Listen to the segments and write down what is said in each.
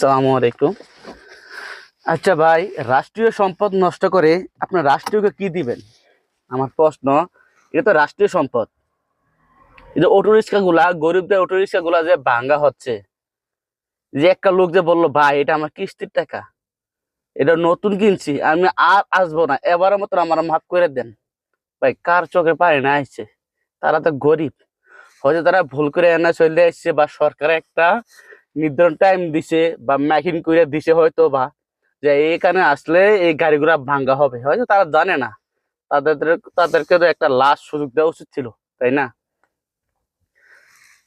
আসসালামু আলাইকুম। আচ্ছা ভাই, রাষ্ট্রীয় সম্পদ নষ্ট করে আপনার রাষ্ট্রীয়কে কি দিবেন? আমার প্রশ্ন, এটা তো রাষ্ট্রীয় সম্পদ। এই যে অটো রিক্সা গুলা, গরিবদের অটো রিক্সা গুলা যে ভাঙ্গা হচ্ছে, যে একটা লোক যে বললো ভাই এটা আমার কিস্তির টাকা, এটা নতুন কিনছি, আমি আর আসবো না, এবারের মতো আমার মাফ করে দেন। ভাই কার চোখে পানি না আসছে? তারা তো গরিব, হয়তো তারা ভুল করে এনে চলে আসছে, বা সরকার একটা নির্ধারণ টাইম দিছে বা মেকিং করে দিছে হয়তো, বা যে এইখানে আসলে এই গাড়িগুলা ভাঙ্গা হবে, হয়তো তারা জানে না। তাদের তাদেরকে তো একটা লাস্ট সুযোগ দেওয়া উচিত ছিল, তাই না?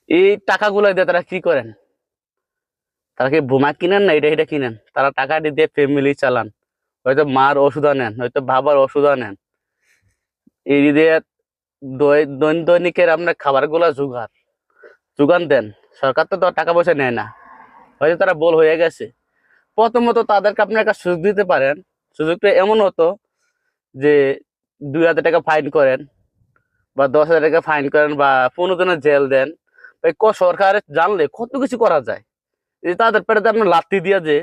এই টাকাগুলো দিয়ে তারা কি করেন? তারা কি বোমা কিনেন না এটা এটা কিনেন? তারা টাকা দিয়ে ফ্যামিলি চালান, হয়তো মার ওষুধ আনেন, হয়তো বাবার ওষুধ আনেন, এই দিয়ে দৈনিকের আপনার খাবার গুলা যোগান দেন। সরকার তো টাকা পয়সা নেয় না, হয়তো তারা ভুল হয়ে গেছে। প্রথমত তাদেরকে আপনি একটা সুযোগ দিতে পারেন। সুযোগটা এমন হতো যে 2,000 টাকা ফাইন করেন, বা 10,000 টাকা ফাইন করেন, বা 15 দিনের জেল দেন। ভাই সরকার জানলে কত কিছু করা যায়। এই যে তাদের পেটে আপনার লাত্তি দিয়ে যে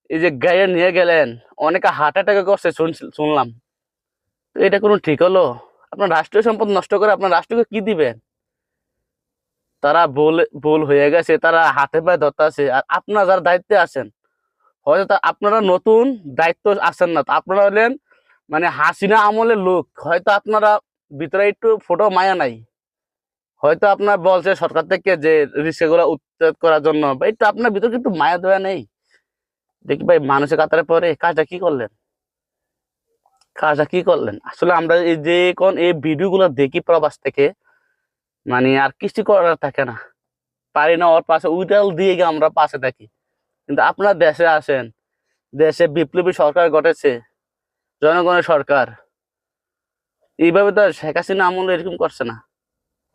এই যে গায়ে নিয়ে গেলেন, অনেকে হার্ট অ্যাটাকে করছে শুনলাম। তো এটা কোনো ঠিক হলো? আপনার রাষ্ট্রীয় সম্পদ নষ্ট করে আপনার রাষ্ট্রকে কি দিবেন? তারা ভুল হয়ে গেছে, তারা হাতে পায়ে ধরতে আছে, আর আপনারা যারা দায়িত্বে আছেন, হয়তো আপনারা নতুন দায়িত্ব আছেন না, তো আপনারা হলেন মানে হাসিনা আমলের লোক। হয়তো আপনারা ভিতরে একটু ফটো মায়া নাই, হয়তো আপনার বলছে সরকার থেকে যে রিক্সাগুলো উচ্ছেদ করার জন্য, বা একটু আপনার ভিতরে একটু মায়া দেওয়া নেই? দেখি ভাই, মানুষের কাতারে পরে কাজটা কি করলেন? কাজটা কি করলেন আসলে? আমরা এই যে কোন এই ভিডিও গুলো দেখি প্রবাস থেকে, মানে আর কিছু করার থাকে না, পারি না ওর পাশে উইটাল দিয়ে গিয়ে আমরা পাশে থাকি। কিন্তু আপনার দেশে আসেন, দেশে বিপ্লবী সরকার গঠেছে, জনগণের সরকার। এইভাবে তো আর শেখ হাসিনা আমল এরকম করছে না।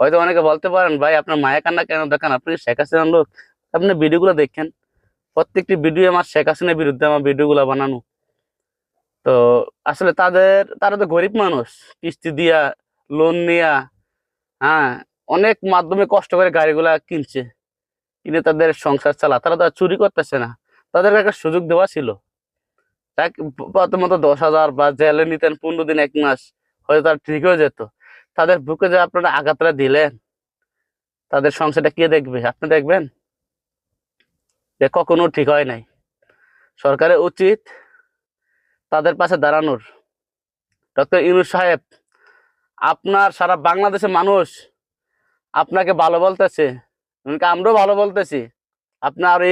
হয়তো অনেকে বলতে পারেন ভাই আপনার মায়া কান্না কেন দেখান, আপনি শেখ হাসিনার লোক। আপনি ভিডিও গুলো দেখেন, প্রত্যেকটি ভিডিও আমার শেখ হাসিনার বিরুদ্ধে আমার ভিডিও গুলো বানানো। তো আসলে তারা তো গরিব মানুষ, কিস্তি দিয়া, লোন নিয়া, হ্যাঁ, অনেক মাধ্যমে কষ্ট করে গাড়িগুলা কিনছে, কিনে তাদের সংসার চালা। তারা তো আর চুরি করতেছে না। তাদেরকে একটা সুযোগ দেওয়া ছিল। তাকে প্রথমত 10,000 বা জেলে নিতেন 15 দিন 1 মাস, হয়তো তার ঠিক হয়ে যেত। তাদের বুকে যে আপনারা আঘাতটা দিলেন, তাদের সংসারটা কে দেখবে? আপনি দেখবেন? যে কখনো ঠিক হয় নাই। সরকারের উচিত তাদের পাশে দাঁড়ানোর। ডক্টর ইউনূস সাহেব, আপনার সারা বাংলাদেশের মানুষ আপনাকে ভালো বলতেছে, এমনকি আমরাও ভালো বলতেছি। আপনি আরো